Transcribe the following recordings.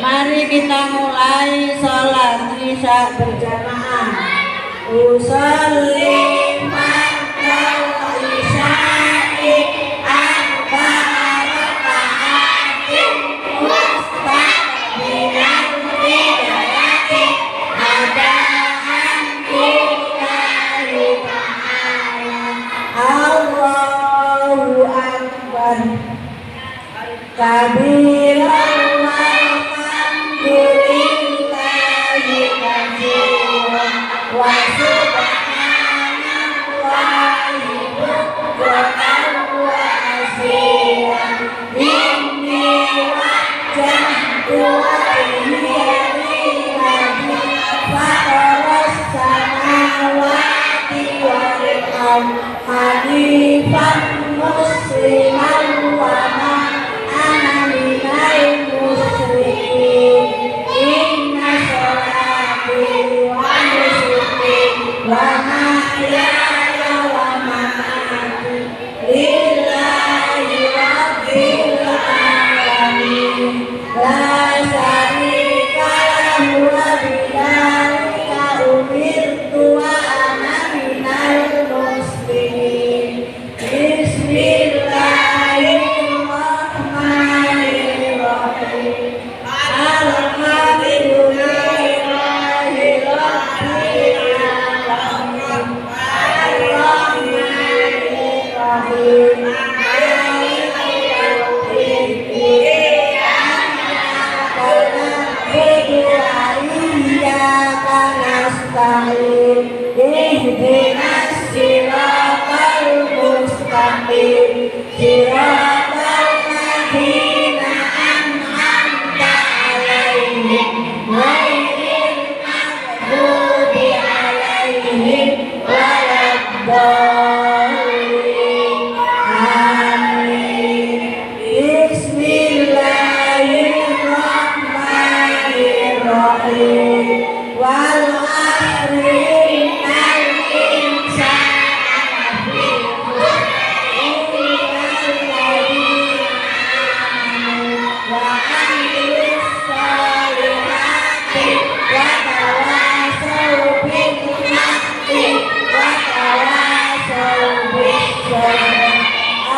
Mari kita mulai sholat isya berjamaah. Usolli fardal isya'i arba'a raka'atin mustaqbilan qiblatin adaan lillahi ta'ala. Allahu akbar kabiran walhamdulillahi katsiran wa subhanallahi bukratan wa asilan. Inni wajjahtu wajhiya lilladzi fataras samawati wal ardh hanifan musliman wa ma ana minal musyrikin. Inna sholati wa nusuki wa mahyaya wa mamati lillahi rabbil alamin la syarika lahu wa bidzalika umirtu wa ana minal muslimin. Bismillahirrahmanirrahim. Alhamdulillahi rabbil alamin arrahmanirrahim maliki yaumiddin iyyaka na'budu wa iyyaka nasta'in ihdinas siratal mustaqim siratal ladzina an'amta 'alaihim ghairil maghdubi 'alaihim waladdallin. Amin. Bismillahirrahmanirrahim. Wal 'asri innal insana lafi khusr illal ladzina amanu wa 'amilus sholihati wa tawassaw bil haqqi wa tawassaw bis sabr.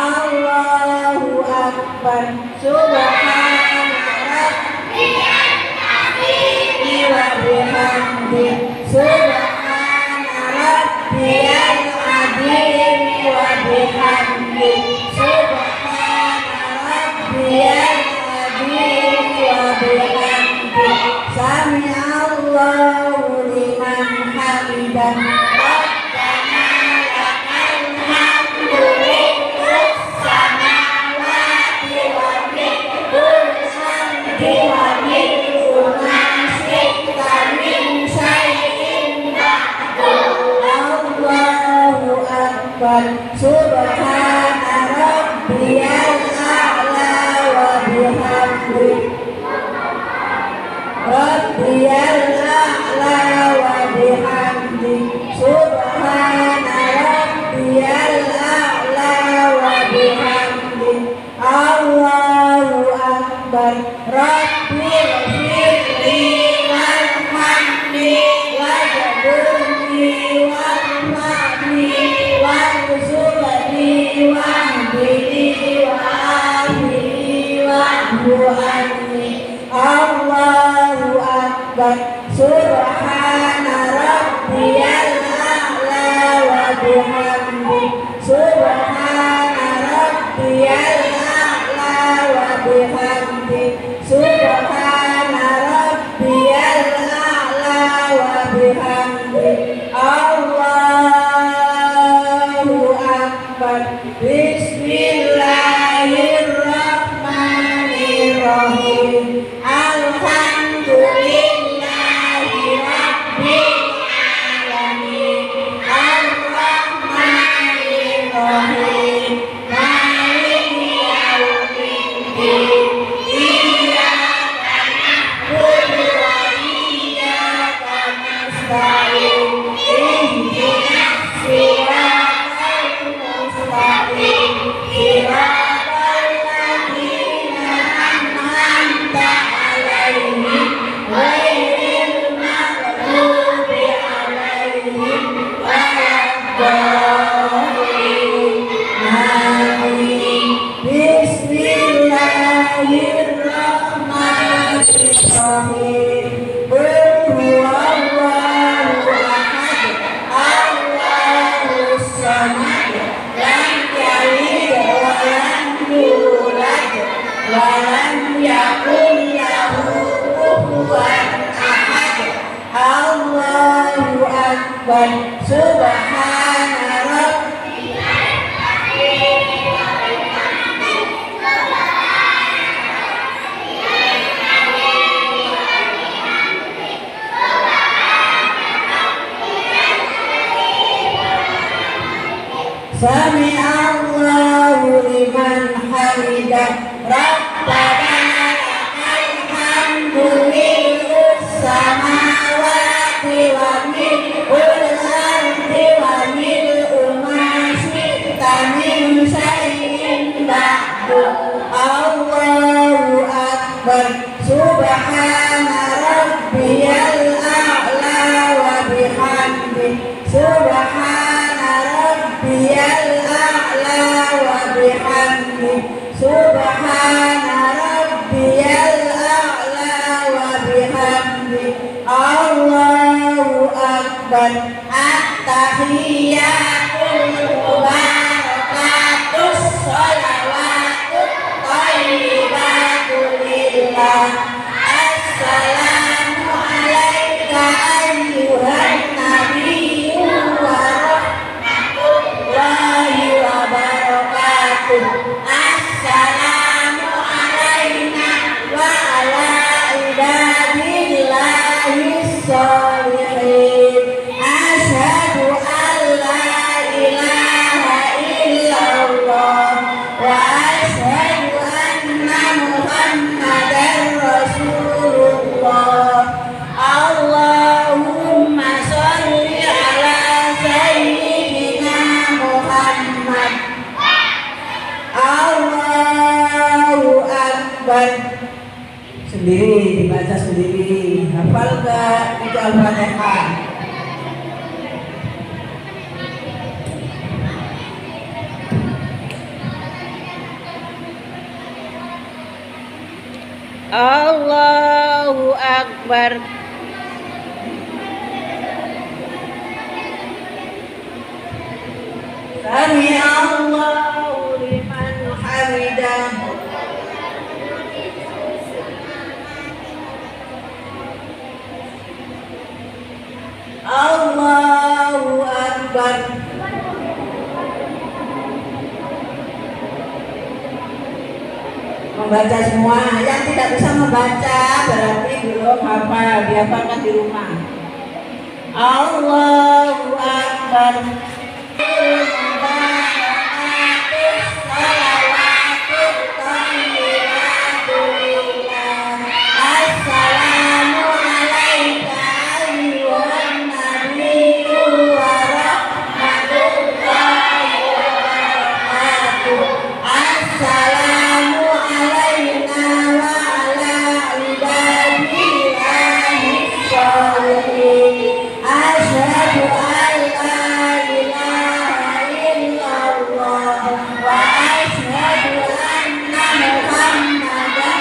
Allahu akbar. Subhana rabbiyal azim wa bihamdihi. Subhana rabbiyal azim wa bihamdihi. Subhana rabbiyal azim wa bihamdihi. Sami'allahu liman hamidah. Rabbana lakal hamdu mil'us samawati wa mil'ul ardi wa mil'u ma syi'ta min syai'in ba'du. Allahu akbar. Subhana rabbiyal a'la wa bihamdihi. Rabbiyal a'la wa bihamdihi. Subhana rabbiyal a'la wa bihamdihi. Allahu akbar. Rabbil firli warhamni wajburni warhamni warzuqni wahdini wa'afini wa'fu anni. Allahu akbar. Subhana rabbiyal a'la wa bihamdihi. Subhana rabbiyal a'la wa bihamdihi. Subhana rabbiyal a'la wa bihamdihi. Allahu akbar. Bismillahirrahmanirrahim. Alhamdulillahi rabbil alamin arrahmanirrahim maliki yaumiddin iyyaka akbar. Subhana Sami Allahu liman hamidah. Rabbana lakal hamdu mil'us samawati wa mil'ul ardi wa mil'u ma syi'ta min syai'in ba'du. Allahu akbar. Subhana rabbiyal a'la wa bihamdih. Subhana rabbiyal a'la wa bihamdih. Subhana rabbiyal a'la wa bihamdih. Allahu akbar. At-tahiyyatul mubarakatus sholawatut thayyibatu lillah. Assalamu alayka ayyuhan nabiyyu wa rahmatullahi wa barakatuh. Assalamu alayna wa ala ibadillahis sholihin. Asyhadu an la ilaha illallah wa asyhadu anna Muhammadar Rasulullah. Allahumma sholli ala sayyidina Muhammad. Allahu akbar. Sendiri, dibaca sendiri. Hafal gak itu Al-Fatihah? Allahu akbar. Sami Allahu liman hamidah. Allahu akbar. Membaca semua. Yang tidak bisa membaca berarti belum hafal. Dihafalkan di rumah. Allahu akbar. Assalamu alayka ayyuhan nabiyyu wa rahmatullahi wa barakatuh. Assalamu alayna wa ala ibadillahis sholihin. Asyhadu an la ilaha illallah wa asyhadu anna Muhammadan.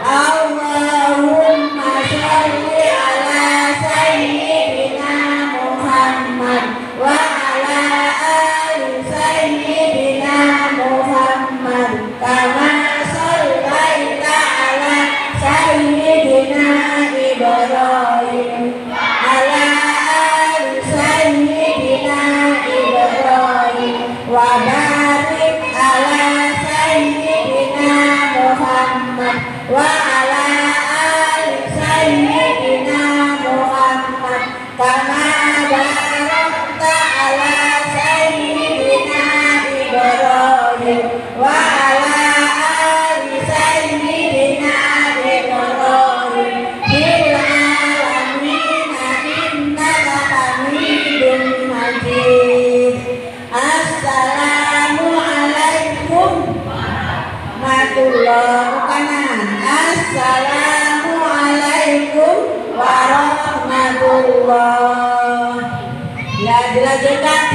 Allahumma sholli ala sayyidina Muhammad wa ala ali sayyidina Muhammad kama shallaita ala sayyidina Ibrahim ala ali sayyidina Ibrahim wa barik ala sayyidina Muhammad wa ala ali sayyidina Muhammad kama barakta ala sayyidina Ibrahim wa ala ali sayyidina Ibrahim fil alamin innaka hamidum majid. Assalamu alaikum warahmatullahi wabarakatuh. Assalamualaikum warahmatullahi. Ya dilanjutkan.